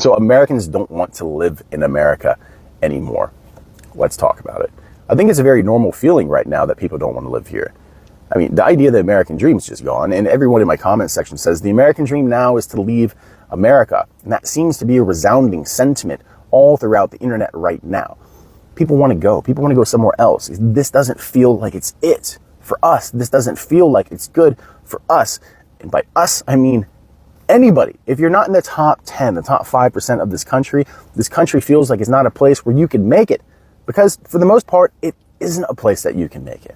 So Americans don't want to live in America anymore. Let's talk about it. I think it's a very normal feeling right now that people don't want to live here. I mean, the idea of the American dream is just gone. And everyone in my comment section says the American dream now is to leave America. And that seems to be a resounding sentiment all throughout the internet right now. People want to go. People want to go somewhere else. This doesn't feel like it's it for us. This doesn't feel like it's good for us. And by us, I mean anybody. If you're not in the top 10, the top 5% of this country feels like it's not a place where you can make it. Because for the most part, it isn't a place that you can make it.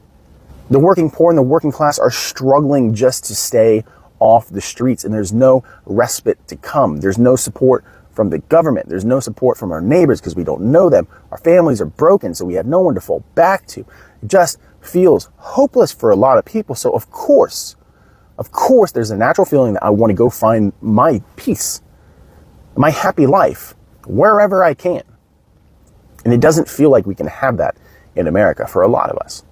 The working poor and the working class are struggling just to stay off the streets, and there's no respite to come. There's no support from the government. There's no support from our neighbors because we don't know them. Our families are broken, so we have no one to fall back to. It just feels hopeless for a lot of people. So of course, there's a natural feeling that I want to go find my peace, my happy life, wherever I can. And it doesn't feel like we can have that in America for a lot of us.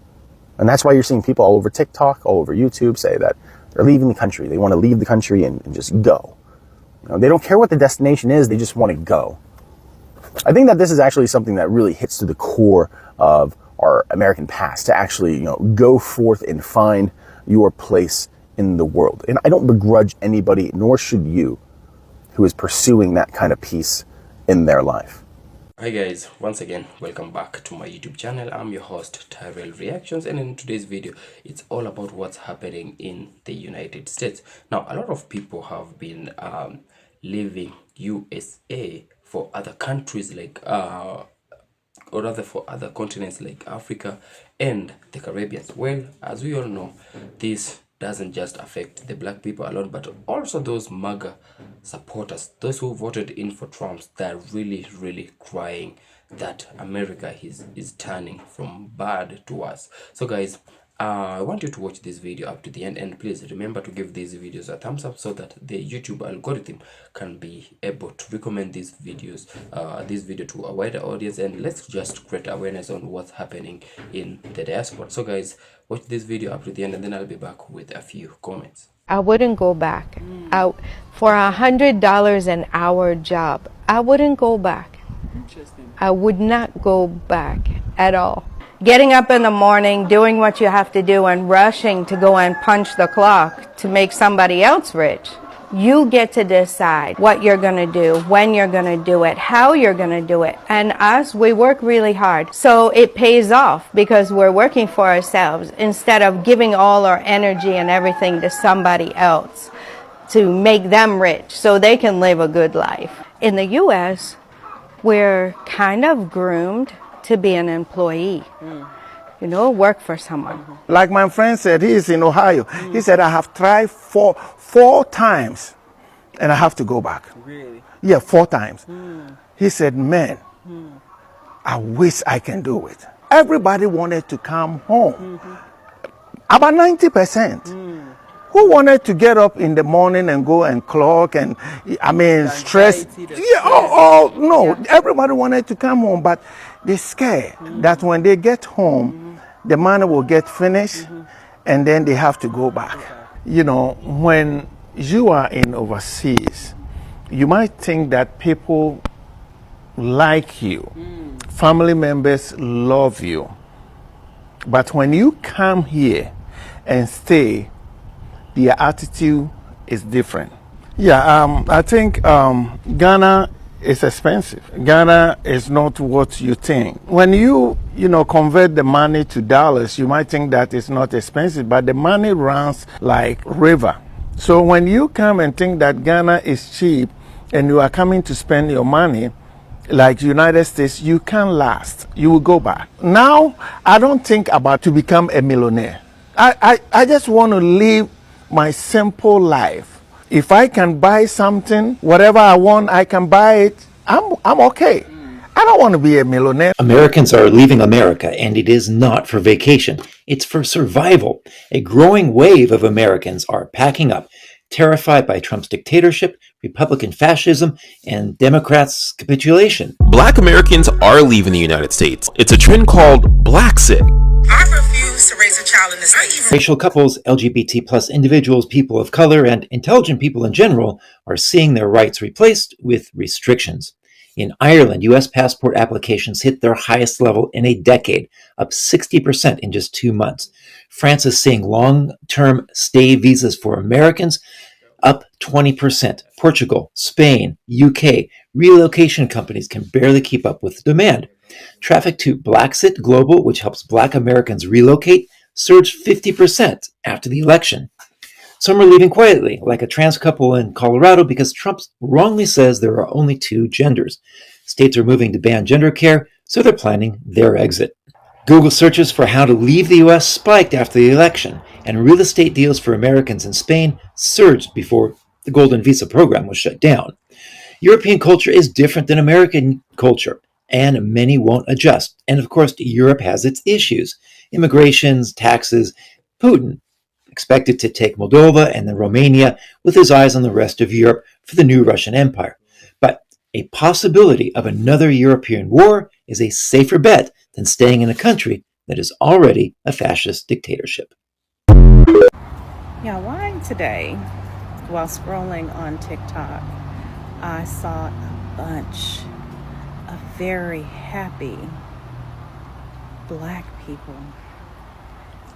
And that's why you're seeing people all over TikTok, all over YouTube say that they're leaving the country. They want to leave the country and just go. You know, they don't care what the destination is. They just want to go. I think that this is actually something that really hits to the core of our American past, to actually, go forth and find your place in the world. And I don't begrudge anybody, nor should you, who is pursuing that kind of peace in their life. Hi guys, once again welcome back to my YouTube channel. I'm your host Tyrell Reactions, and in today's video it's all about what's happening in the United States. Now, a lot of people have been leaving USA for other countries like or rather for other continents like Africa and the Caribbean. Well, as we all know, this doesn't just affect the black people alone, but also those Maga supporters, those who voted in for Trump. They're really crying that America is turning from bad to worse. So guys, I want you to watch this video up to the end, and please remember to give these videos a thumbs up so that the YouTube algorithm can be able to recommend these videos, this video to a wider audience, and let's just create awareness on what's happening in the diaspora. So guys, watch this video up to the end, and then I'll be back with a few comments. I wouldn't go back. Out for $100 an hour job. I wouldn't go back. Interesting. I would not go back at all. Getting up in the morning, doing what you have to do, and rushing to go and punch the clock to make somebody else rich. You get to decide what you're going to do, when you're going to do it, how you're going to do it. And us, we work really hard. So it pays off because we're working for ourselves instead of giving all our energy and everything to somebody else to make them rich so they can live a good life. In the U.S., we're kind of groomed to be an employee, work for someone. Like my friend said, he is in Ohio. He said, I have tried four times and I have to go back. Really? Yeah, 4 times. He said, man, I wish I can do it. Everybody wanted to come home. About 90%. Who wanted to get up in the morning and go and clock and, stress? Yeah, no. Everybody wanted to come home, but they're scared that when they get home, the money will get finished and then they have to go back. When you are in overseas, you might think that people like you, family members love you. But when you come here and stay, their attitude is different. Yeah, I think Ghana is expensive. Ghana is not what you think. When you convert the money to dollars, you might think that it's not expensive, but the money runs like river. So when you come and think that Ghana is cheap and you are coming to spend your money like United States, you can't last. You will go back. Now, I don't think about to become a millionaire. I just want to live my simple life. If I can buy something, whatever I want, I can buy it. I'm okay. I don't want to be a millionaire. Americans are leaving America, and it is not for vacation. It's for survival. A growing wave of Americans are packing up, terrified by Trump's dictatorship, Republican fascism, and Democrats' capitulation. Black Americans are leaving the United States. It's a trend called Blaxit. I refuse choose to raise a child in this country. Racial couples, LGBT plus individuals, people of color, and intelligent people in general are seeing their rights replaced with restrictions. In Ireland, U.S. passport applications hit their highest level in a decade, up 60% in just 2 months. France is seeing long-term stay visas for Americans up 20%. Portugal, Spain, UK, relocation companies can barely keep up with the demand. Traffic to Blacksit Global, which helps Black Americans relocate, surged 50% after the election. Some are leaving quietly, like a trans couple in Colorado, because Trump wrongly says there are only 2 genders. States are moving to ban gender care, so they're planning their exit. Google searches for how to leave the U.S. spiked after the election, and real estate deals for Americans in Spain surged before the Golden Visa program was shut down. European culture is different than American culture, and many won't adjust. And of course, Europe has its issues: immigrations, taxes. Putin expected to take Moldova and then Romania with his eyes on the rest of Europe for the new Russian Empire. But a possibility of another European war is a safer bet than staying in a country that is already a fascist dictatorship. Yeah, why today, while scrolling on TikTok, I saw a bunch of very happy Black people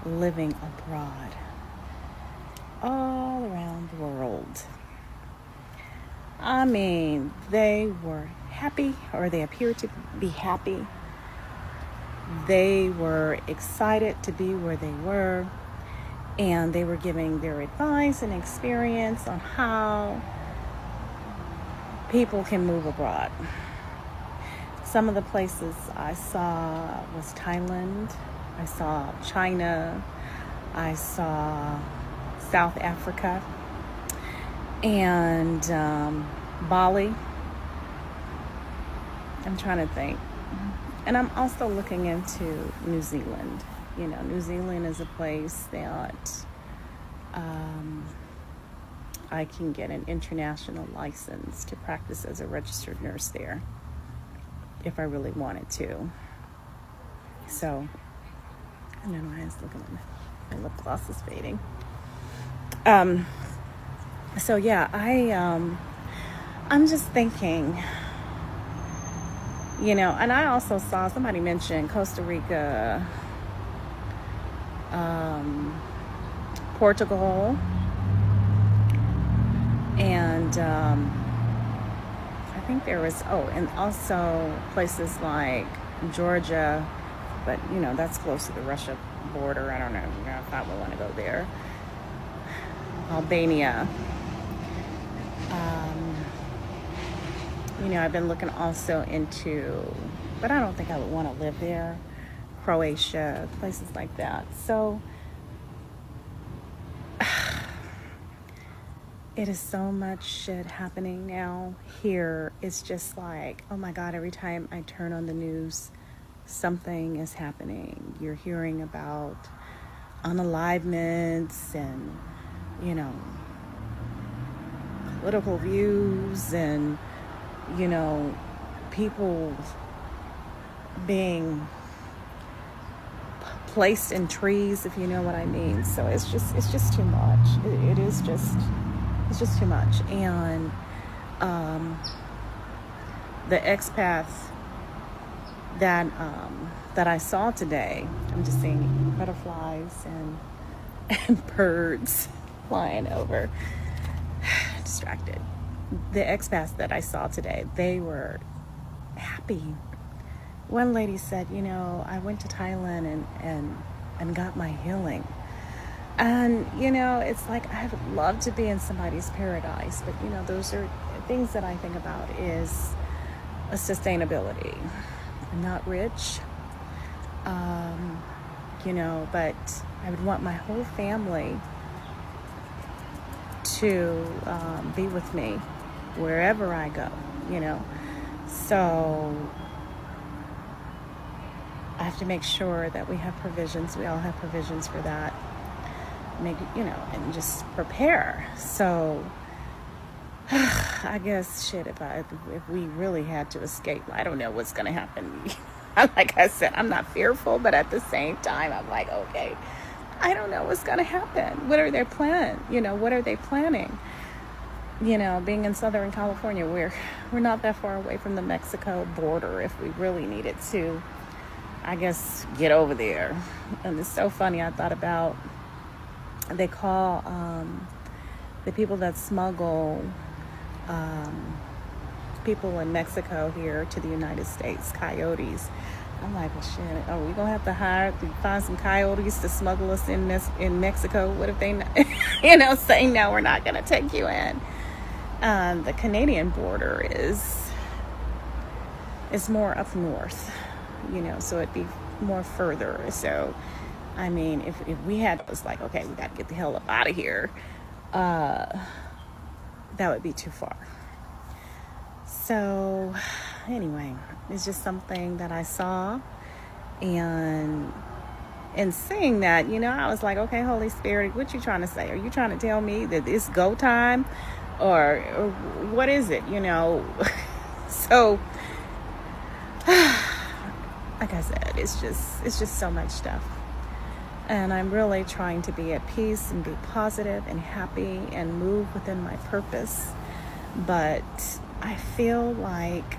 living abroad all around the world. I mean, they were happy, or they appeared to be happy. They were excited to be where they were, and they were giving their advice and experience on how people can move abroad. Some of the places I saw was Thailand, I saw China, I saw South Africa, and Bali. I'm trying to think. And I'm also looking into New Zealand. You know, New Zealand is a place that I can get an international license to practice as a registered nurse there if I really wanted to. So, I don't know why I was looking at my lip gloss is fading. So yeah, I'm just thinking, you know, and I also saw somebody mention Costa Rica, Portugal, and I think there was, and also places like Georgia, but you know, that's close to the Russia border. I don't know if I would want to go there. Albania. You know, I've been looking also into, but I don't think I would want to live there, Croatia, places like that. So it is so much shit happening now here. It's just like, oh my God, every time I turn on the news, something is happening. You're hearing about unalivements and, you know, political views and, you know, people being placed in trees, if you know what I mean. So it's just too much. It's just too much. And the expat that I saw today, I'm just seeing butterflies and birds flying over. Distracted. The expats that I saw today, they were happy. One lady said, you know, I went to Thailand and got my healing. And, you know, it's like, I would love to be in somebody's paradise, but, you know, those are things that I think about is a sustainability. I'm not rich, you know, but I would want my whole family to be with me wherever I go, you know. So I have to make sure that we have provisions. We all have provisions for that. Make, you know, and just prepare. So I guess shit, if we really had to escape, I don't know what's gonna happen. Like I said, I'm not fearful, but at the same time, I'm like, okay, I don't know what's going to happen. What are they planning? What are they planning? Being in Southern California, we're not that far away from the Mexico border if we really needed to, I guess, get over there. And it's so funny. I thought about, they call the people that smuggle people in Mexico here to the United States coyotes. I'm like, well, shit, are we gonna have to find some coyotes to smuggle us in Mexico? What if they, say no, we're not gonna take you in? The Canadian border is more up north, so it'd be more further. So, I mean, if we had, it's like, okay, we got to get the hell up out of here. That would be too far. So, anyway, it's just something that I saw, and in saying that, I was like, okay, Holy Spirit, what you trying to say? Are you trying to tell me that it's go time, or what is it? So, like I said, it's just so much stuff. And I'm really trying to be at peace and be positive and happy and move within my purpose. But I feel like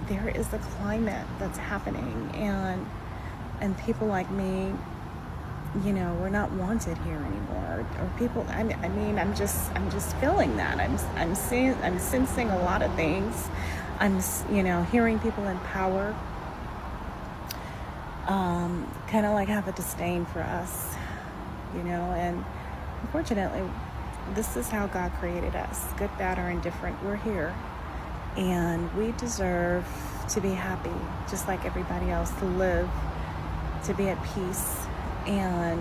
there is a climate that's happening, and people like me, we're not wanted here anymore. Or people, I mean, I'm just feeling that. I'm sensing a lot of things. I'm, hearing people in power, kind of like have a disdain for us, and unfortunately, this is how God created us. Good, bad, or indifferent, we're here. And we deserve to be happy, just like everybody else, to live, to be at peace, and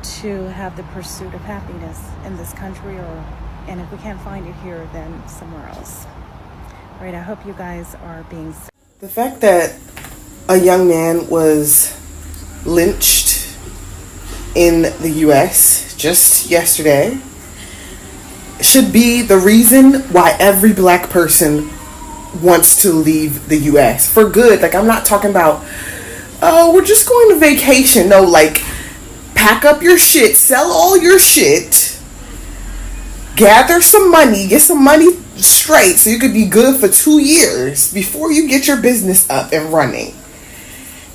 to have the pursuit of happiness in this country, and if we can't find it here, then somewhere else. Right, I hope you guys are being safe. The fact that a young man was lynched in the U.S. just yesterday should be the reason why every black person wants to leave the U.S. for good. Like, I'm not talking about, oh, we're just going to vacation. No, like, pack up your shit, sell all your shit, gather some money, get some money straight so you could be good for 2 years before you get your business up and running,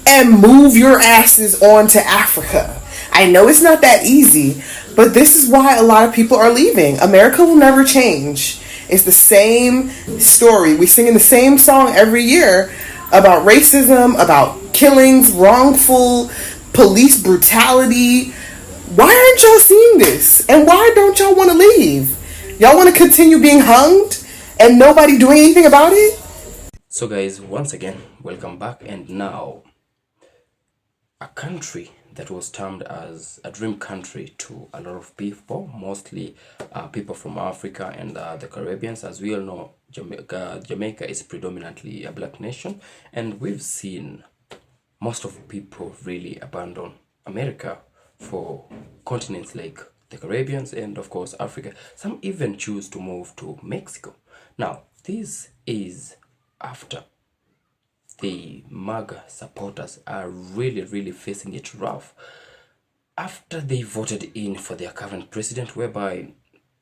and move your asses on to Africa. I know it's not that easy, but this is why a lot of people are leaving. America will never change. It's the same story. We sing in the same song every year about racism, about killings, wrongful police brutality. Why aren't y'all seeing this? And why don't y'all want to leave? Y'all want to continue being hunged and nobody doing anything about it? So guys, once again, welcome back. And now, a country that was termed as a dream country to a lot of people, mostly people from Africa and the Caribbean. As we all know, Jamaica is predominantly a black nation, and we've seen most of people really abandon America for continents like the Caribbean and of course Africa. Some even choose to move to Mexico. Now, this is after the Maga supporters are really facing it rough after they voted in for their current president, whereby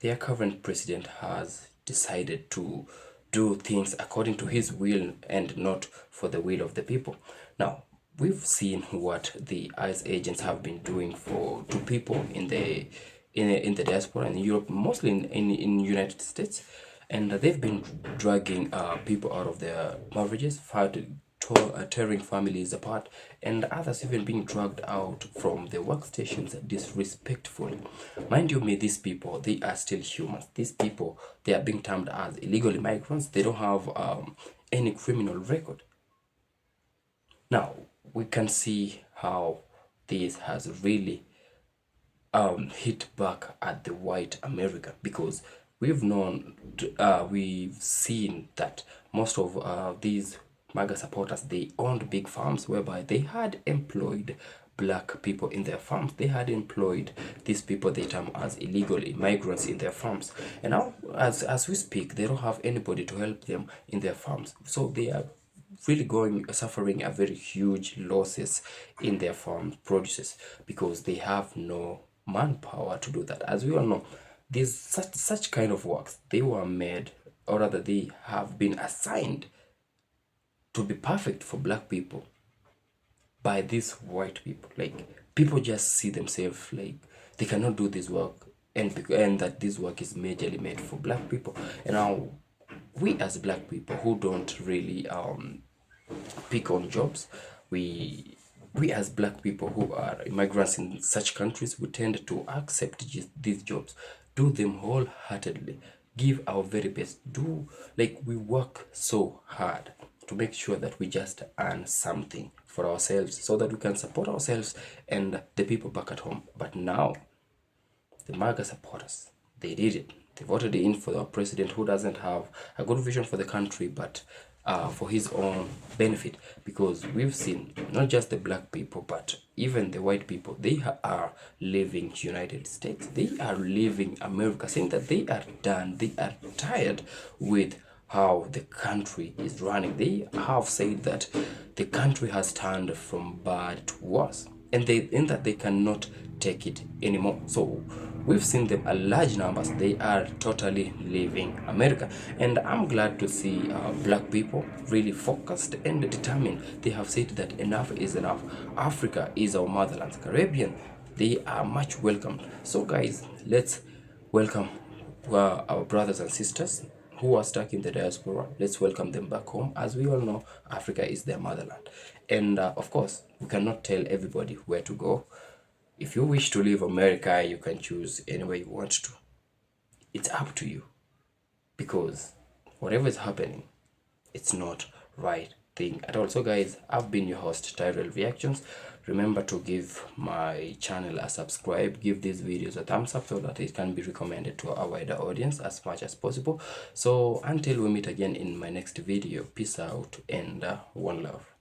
their current president has decided to do things according to his will and not for the will of the people. Now, we've seen what the ICE agents have been doing to people in the diaspora in Europe, mostly in United States, and they've been dragging people out of their marriages, tearing families apart, and others even being dragged out from the workstations disrespectfully. Mind you, these people, they are still humans. These people, they are being termed as illegal immigrants. They don't have any criminal record. Now, we can see how this has really hit back at the white America, because we've seen that most of these MAGA supporters, they owned big farms whereby they had employed black people in their farms. They had employed these people they term as illegal immigrants in their farms, and now as we speak, they don't have anybody to help them in their farms, so they are really suffering a very huge losses in their farm produces because they have no manpower to do that. As we all know, these such kind of works, they were made, or rather they have been assigned to be perfect for black people by these white people. Like, people just see themselves like they cannot do this work, and that this work is majorly made for black people. And now we as black people who don't really pick on jobs, we as black people who are immigrants in such countries, we tend to accept these jobs, do them wholeheartedly, give our very best, do like we work so hard to make sure that we just earn something for ourselves so that we can support ourselves and the people back at home. But now the Maga supporters, they did it. They voted in for a president who doesn't have a good vision for the country, but for his own benefit. Because we've seen not just the black people, but even the white people, they are leaving United States. They are leaving America, saying that they are done. They are tired with how the country is running. They have said that the country has turned from bad to worse, and that they cannot take it anymore. So we've seen them a large numbers, they are totally leaving America. And I'm glad to see black people really focused and determined. They have said that enough is enough. Africa is our motherland. Caribbean, they are much welcomed. So guys, let's welcome our brothers and sisters who are stuck in the diaspora. Let's welcome them back home. As we all know, Africa is their motherland. And of course, we cannot tell everybody where to go. If you wish to leave America, you can choose anywhere you want to. It's up to you. Because whatever is happening, it's not right thing at all. So guys, I've been your host, Tyrell Reactions. Remember to give my channel a subscribe, give these videos a thumbs up so that it can be recommended to a wider audience as much as possible. So until we meet again in my next video, peace out and one love.